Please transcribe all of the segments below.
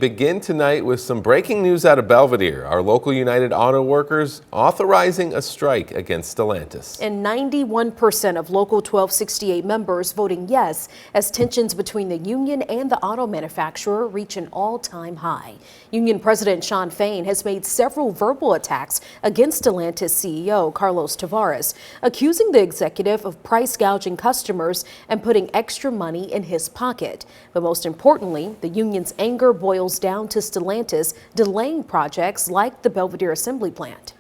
Begin tonight with some breaking news out of Belvedere. Our local United Auto Workers authorizing a strike against Stellantis. And 91% of Local 1268 members voting yes as tensions between the union and the auto manufacturer reach an all-time high. Union President Shawn Fain has made several verbal attacks against Stellantis CEO Carlos Tavares, accusing the executive of price gouging customers and putting extra money in his pocket. But most importantly, the union's anger boils down to Stellantis delaying projects like the Belvedere assembly plant.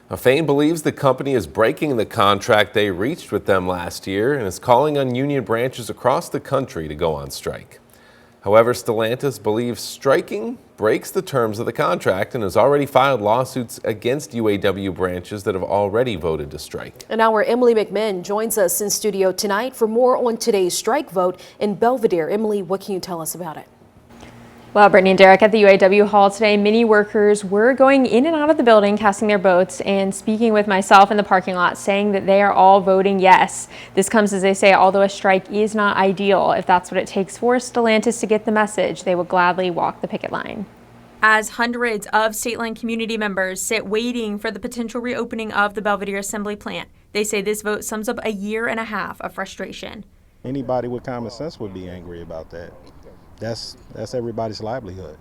Now, Fain believes the company is breaking the contract they reached with them last year and is calling on union branches across the country to go on strike. However, Stellantis believes striking breaks the terms of the contract and has already filed lawsuits against UAW branches that have already voted to strike. And our Emily McMinn joins us in studio tonight for more on today's strike vote in Belvedere. Emily, what can you tell us about it? Well, Brittany and Derek, at the UAW Hall today, many workers were going in and out of the building, casting their votes and speaking with myself in the parking lot, saying that they are all voting yes. This comes, as they say, although a strike is not ideal, if that's what it takes for Stellantis to get the message, they will gladly walk the picket line. As hundreds of Stateline community members sit waiting for the potential reopening of the Belvedere assembly plant, they say this vote sums up a year and a half of frustration. Anybody with common sense would be angry about that. That's everybody's livelihood.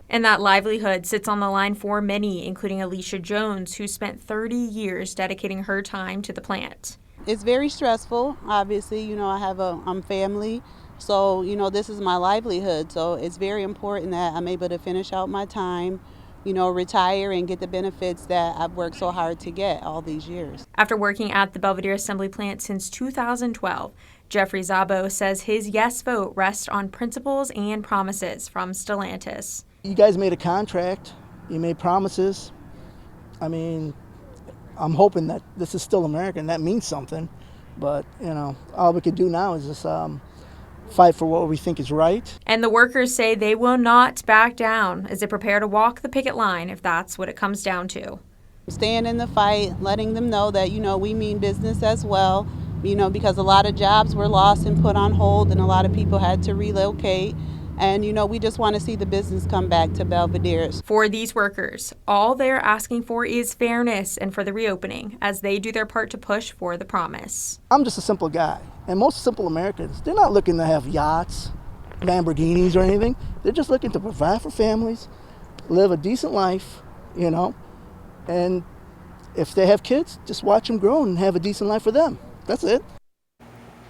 And that livelihood sits on the line for many, including Alicia Jones, who spent 30 years dedicating her time to the plant. It's very stressful. Obviously, I have a family, so, this is my livelihood. So it's very important that I'm able to finish out my time, retire and get the benefits that I've worked so hard to get all these years. After working at the Belvedere assembly plant since 2012, Jeffrey Zabo says his yes vote rests on principles and promises from Stellantis. You guys made a contract, you made promises. I mean, I'm hoping that this is still America and that means something. But, all we could do now is just fight for what we think is right. And the workers say they will not back down as they prepare to walk the picket line if that's what it comes down to. Staying in the fight, letting them know that, we mean business as well. Because a lot of jobs were lost and put on hold and a lot of people had to relocate. And, we just want to see the business come back to Belvedere. For these workers, all they're asking for is fairness and for the reopening as they do their part to push for the promise. I'm just a simple guy. And most simple Americans, they're not looking to have yachts, Lamborghinis or anything. They're just looking to provide for families, live a decent life, And if they have kids, just watch them grow and have a decent life for them. That's it.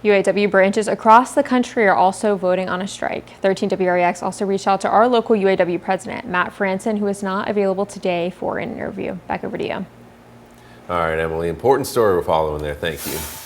UAW branches across the country are also voting on a strike. 13 WREX also reached out to our local UAW president, Matt Franson, who is not available today for an interview. Back over to you. All right, Emily, important story we're following there. Thank you.